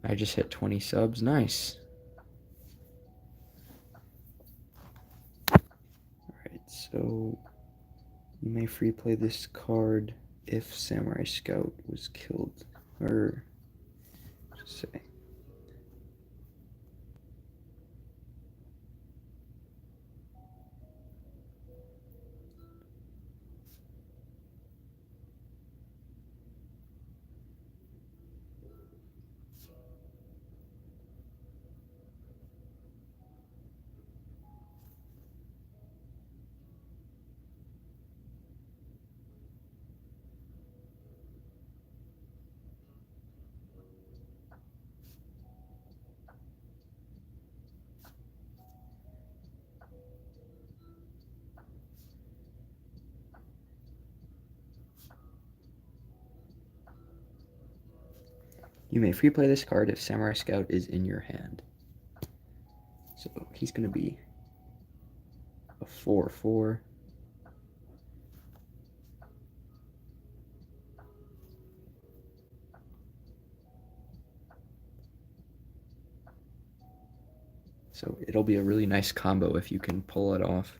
I just hit 20 subs. Nice. Alright, so you may free play this card if Samurai Scout was killed. Or just say. You may free play this card if Samurai Scout is in your hand. So he's going to be a 4/4. So it'll be a really nice combo if you can pull it off.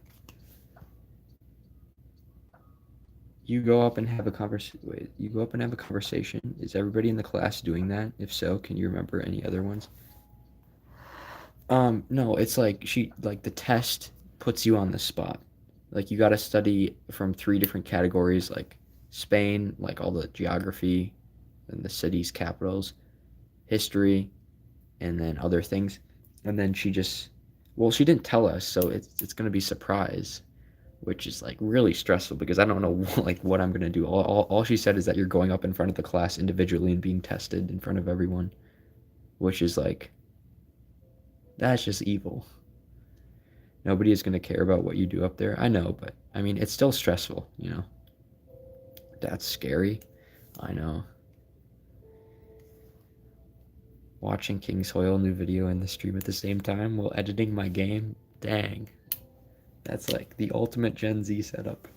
You go up and have a conversation. Wait, you go up and have a conversation. Is everybody in the class doing that? If so, can you remember any other ones? No, it's like the test puts you on the spot. Like you got to study from 3 different categories, like Spain, like all the geography and the cities, capitals, history, and then other things. And then well, she didn't tell us, so it's gonna be surprise, which is like really stressful because I don't know like what I'm gonna do. All she said is that you're going up in front of the class individually and being tested in front of everyone, which is like That's just evil. Nobody is going to care about what you do up there. I know, but I mean, it's still stressful, you know. That's scary. I know. Watching King's Hoyle new video and the stream at the same time while editing my game. Dang. That's like the ultimate Gen Z setup.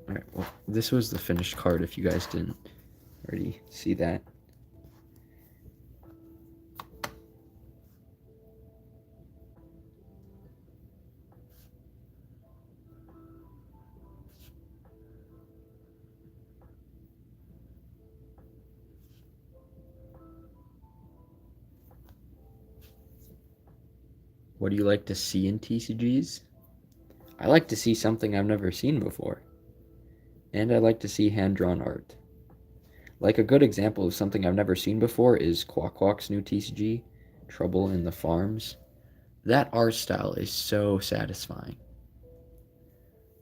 Alright, well, this was the finished card if you guys didn't already see that. What do you like to see in TCGs? I like to see something I've never seen before. And I like to see hand-drawn art. Like a good example of something I've never seen before is Quack Quack's new TCG, Trouble in the Farms. That art style is so satisfying.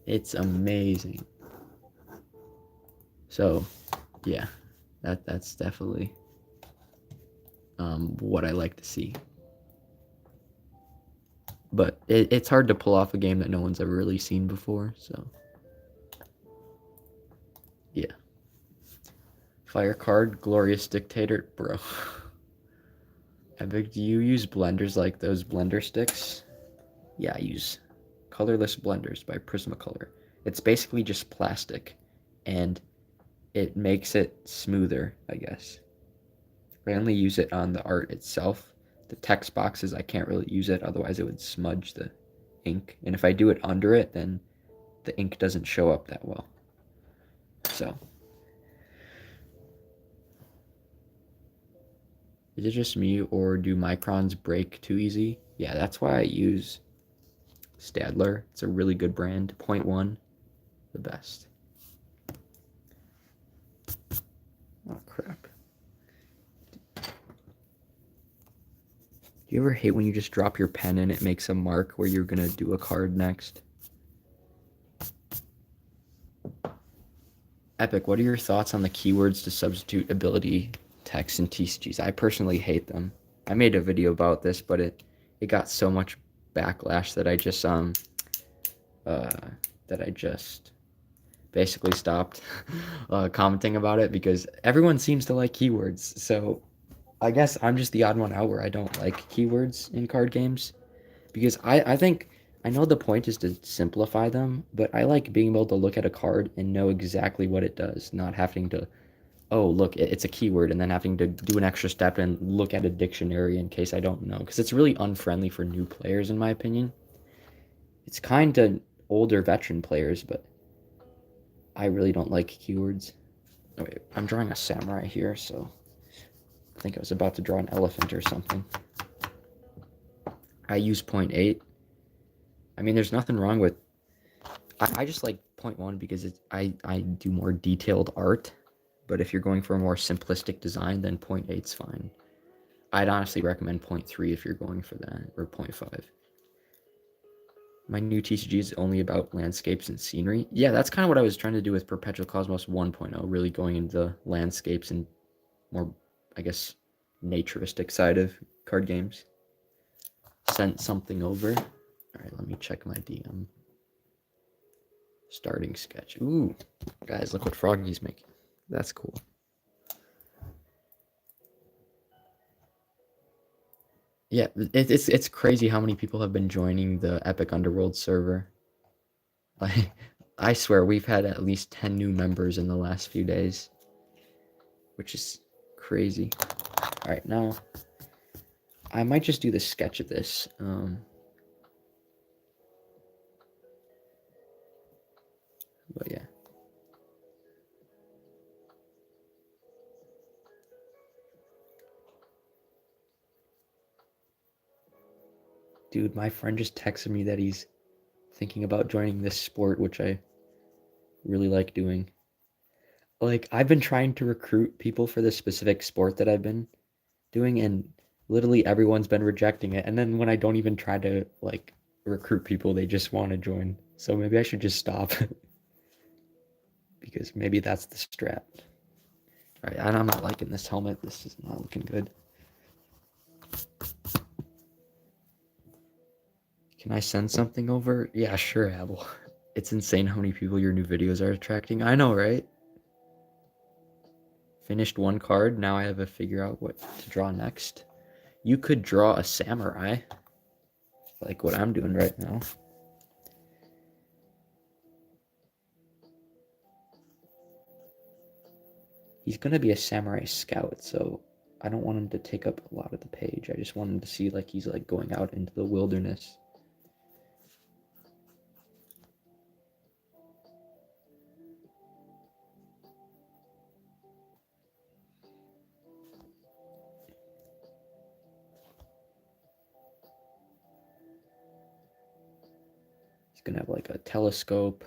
It's amazing. So, yeah, that's definitely what I like to see. But it's hard to pull off a game that no one's ever really seen before, so yeah. Fire card, Glorious Dictator, bro. Epic, do you use blenders like those blender sticks? Yeah, I use colorless blenders by Prismacolor. It's basically just plastic, and it makes it smoother, I guess. I only use it on the art itself. The text boxes, I can't really use it, otherwise it would smudge the ink. And if I do it under it, then the ink doesn't show up that well. So, is it just me, or do microns break too easy? Yeah, that's why I use Stadler. It's a really good brand. 0.1, the best. Oh, crap. Do you ever hate when you just drop your pen and it makes a mark where you're going to do a card next? Epic, what are your thoughts on the keywords to substitute ability text in TCGs? I personally hate them. I made a video about this, but it got so much backlash that I just basically stopped commenting about it because everyone seems to like keywords. So I guess I'm just the odd one out where I don't like keywords in card games because I think I know the point is to simplify them, but I like being able to look at a card and know exactly what it does, not having to, oh, look, it's a keyword, and then having to do an extra step and look at a dictionary in case I don't know, because it's really unfriendly for new players, in my opinion. It's kind of older veteran players, but I really don't like keywords. Oh, wait, I'm drawing a samurai here, so I think I was about to draw an elephant or something. I use 0.8. I mean, there's nothing wrong with... I just like 0.1 because I do more detailed art. But if you're going for a more simplistic design, then 0.8 is fine. I'd honestly recommend 0.3 if you're going for that, or 0.5. My new TCG is only about landscapes and scenery. Yeah, that's kind of what I was trying to do with Perpetual Cosmos 1.0, really going into the landscapes and more, I guess, naturistic side of card games. Sent something over. All right, let me check my DM. Starting sketch. Ooh, guys, look what Froggy's making. That's cool. Yeah, it's crazy how many people have been joining the Epic Underworld server. Like, I swear we've had at least 10 new members in the last few days, which is crazy. All right, now I might just do the sketch of this. But yeah. Dude, my friend just texted me that he's thinking about joining this sport, which I really like doing. Like, I've been trying to recruit people for this specific sport that I've been doing, and Literally everyone's been rejecting it. And then when I don't even try to like recruit people, they just want to join. So maybe I should just stop. Because maybe that's the strat. All right, I'm not liking this helmet. This is not looking good. Can I send something over? Yeah, sure, Abel. It's insane how many people your new videos are attracting. I know, right? Finished one card. Now I have to figure out what to draw next. You could draw a samurai, like what I'm doing right now. He's going to be a samurai scout, so I don't want him to take up a lot of the page. I just want him to see like he's like going out into the wilderness. He's going to have like a telescope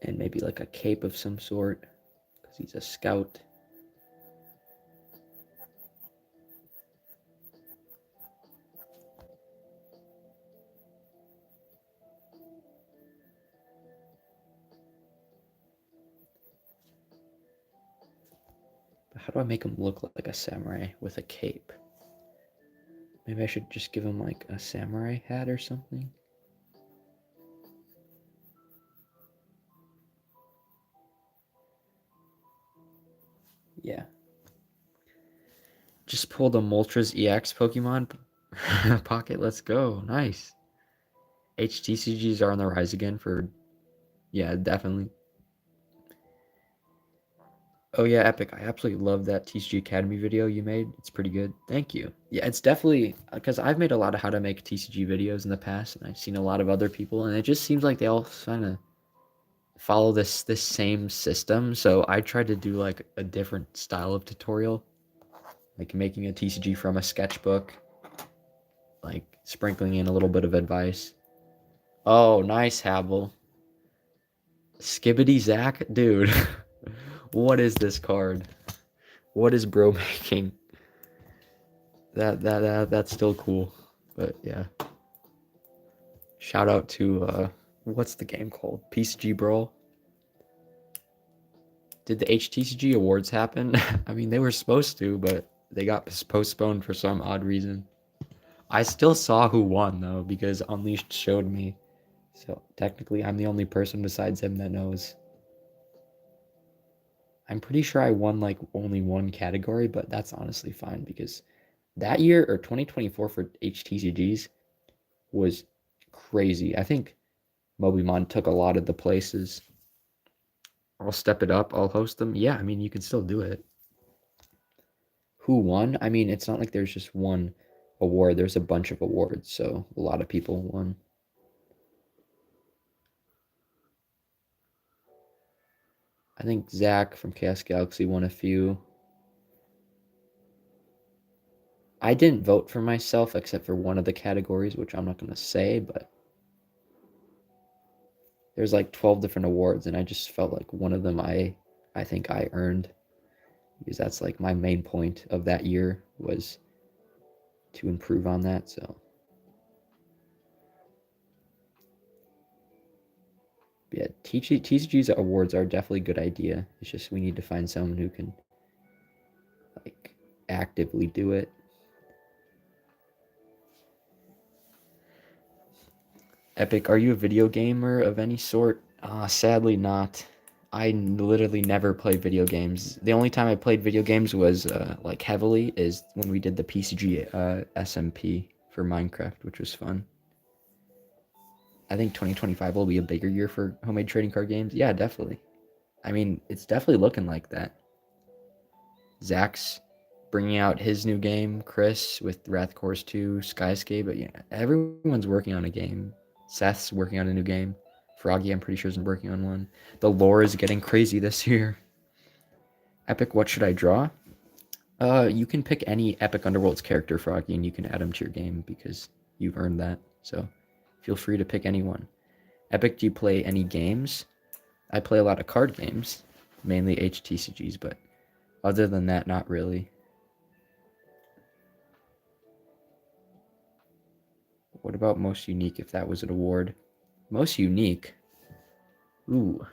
and maybe like a cape of some sort because he's a scout. How do I make him look like a samurai with a cape? Maybe I should just give him like a samurai hat or something. Yeah. Just pulled a Moltres EX Pokemon pocket. Let's go. Nice. HTCGs are on the rise again for... Yeah, definitely. Oh yeah, Epic. I absolutely love that TCG Academy video you made. It's pretty good. Thank you. Yeah, it's definitely... Because I've made a lot of how to make TCG videos in the past, and I've seen a lot of other people, and it just seems like they all kind of follow this same system. So I tried to do like a different style of tutorial, like making a TCG from a sketchbook, like sprinkling in a little bit of advice. Oh, nice, Habel. Skibbity Zach? Dude, what is this card? What is bro making? That's still cool. But yeah. Shout out to, what's the game called? PCG Brawl? Did the HTCG awards happen? I mean, they were supposed to, but they got postponed for some odd reason. I still saw who won, though, because Unleashed showed me. So technically, I'm the only person besides him that knows. I'm pretty sure I won like only one category, but that's honestly fine because that year or 2024 for HTCGs was crazy. I think Mobimon took a lot of the places. I'll step it up. I'll host them. Yeah, I mean, you can still do it. Who won? I mean, it's not like there's just one award. There's a bunch of awards, so a lot of people won. I think Zach from Chaos Galaxy won a few. I didn't vote for myself except for one of the categories, which I'm not going to say, but there's like 12 different awards, and I just felt like one of them I think I earned, because that's like my main point of that year was to improve on that. So yeah, TCG's awards are definitely a good idea. It's just we need to find someone who can like actively do it. Epic, are you a video gamer of any sort? Sadly not. I literally never play video games. The only time I played video games was like heavily is when we did the PCG SMP for Minecraft, which was fun. I think 2025 will be a bigger year for homemade trading card games. Yeah, definitely. I mean, it's definitely looking like that. Zach's bringing out his new game, Chris with Wrath Course 2, Skyscape, but yeah, everyone's working on a game. Seth's working on a new game. Froggy, I'm pretty sure, is working on one. The lore is getting crazy this year. Epic, what should I draw? You can pick any Epic Underworlds character, Froggy, and you can add them to your game because you've earned that. So feel free to pick anyone. Epic, do you play any games? I play a lot of card games, mainly HTCGs, but other than that, not really. What about most unique if that was an award? Most unique? Ooh.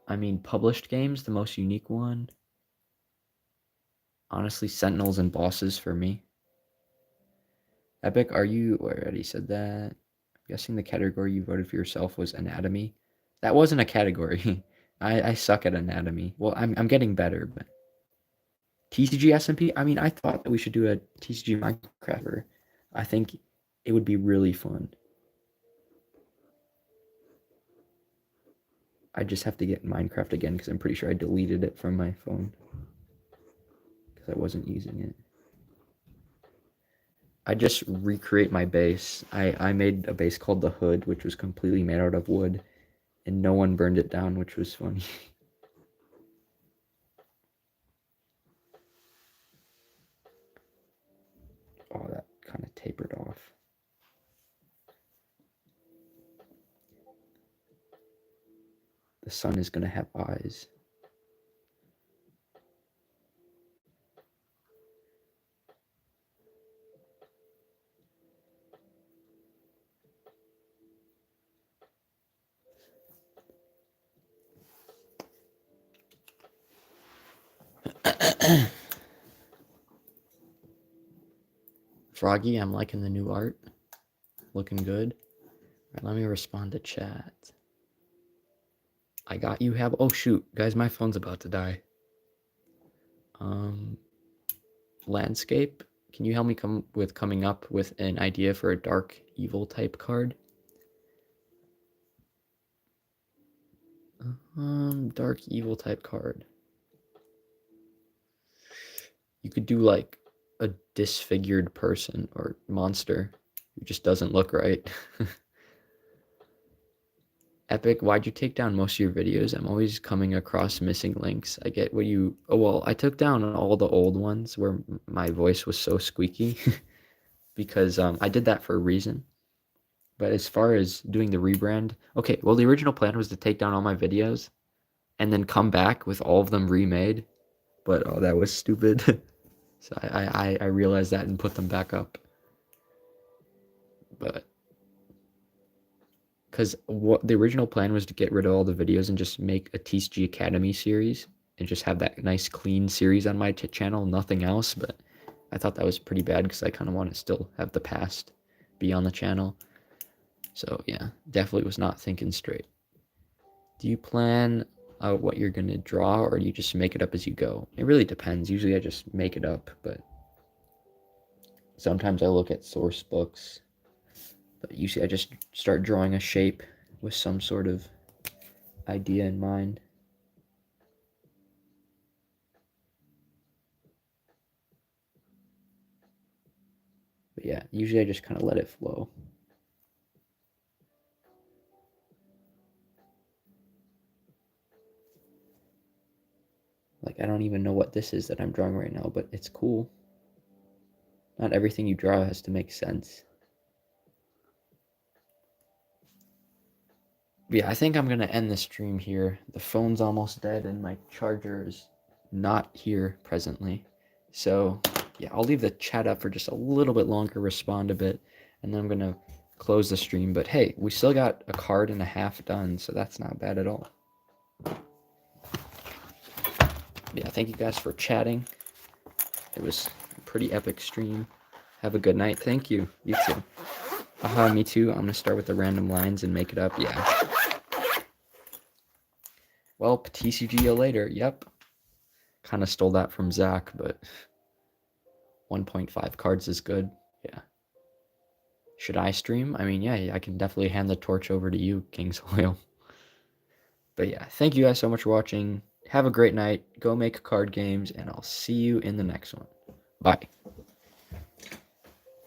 I mean, published games, the most unique one. Honestly, Sentinels and Bosses for me. Epic, are you... I already said that. I'm guessing the category you voted for yourself was Anatomy. That wasn't a category. I suck at Anatomy. Well, I'm getting better, but... TCG SMP? I mean, I thought that we should do a TCG Minecraft. I think it would be really fun. I just have to get Minecraft again because I'm pretty sure I deleted it from my phone because I wasn't using it. I just recreate my base. I made a base called the Hood, which was completely made out of wood, and no one burned it down, which was funny. Oh, that kind of tapered off. The sun is going to have eyes. Froggy, I'm liking the new art. Looking good. All right, let me respond to chat. I got you, Hab. Oh, shoot. Guys, my phone's about to die. Landscape. Can you help me coming up with an idea for a dark evil type card? Dark evil type card. You could do like a disfigured person or monster who just doesn't look right. Epic, why'd you take down most of your videos? I'm always coming across missing links. I get what you... Oh, well, I took down all the old ones where my voice was so squeaky because I did that for a reason. But as far as doing the rebrand... Okay, well, the original plan was to take down all my videos and then come back with all of them remade. But, oh, that was stupid. So I realized that and put them back up. But... Because what the original plan was to get rid of all the videos and just make a TCG Academy series and just have that nice clean series on my channel, nothing else. But I thought that was pretty bad because I kind of want to still have the past be on the channel. So yeah, definitely was not thinking straight. Do you plan out what you're going to draw or do you just make it up as you go? It really depends. Usually I just make it up, but sometimes I look at source books. But usually I just start drawing a shape with some sort of idea in mind. But yeah, usually I just kind of let it flow. Like, I don't even know what this is that I'm drawing right now, but it's cool. Not everything you draw has to make sense. Yeah, I think I'm going to end the stream here. The phone's almost dead and my charger is not here presently. So, yeah, I'll leave the chat up for just a little bit longer, respond a bit, and then I'm going to close the stream. But hey, we still got a card and a half done, so that's not bad at all. Yeah, thank you guys for chatting. It was a pretty epic stream. Have a good night. Thank you. You too. Haha, me too. I'm going to start with the random lines and make it up. Yeah. Well, TCG you later. Yep. Kind of stole that from Zach, but 1.5 cards is good. Yeah. Should I stream? I mean, yeah, I can definitely hand the torch over to you, King's Oil. But yeah, thank you guys so much for watching. Have a great night. Go make card games, and I'll see you in the next one. Bye.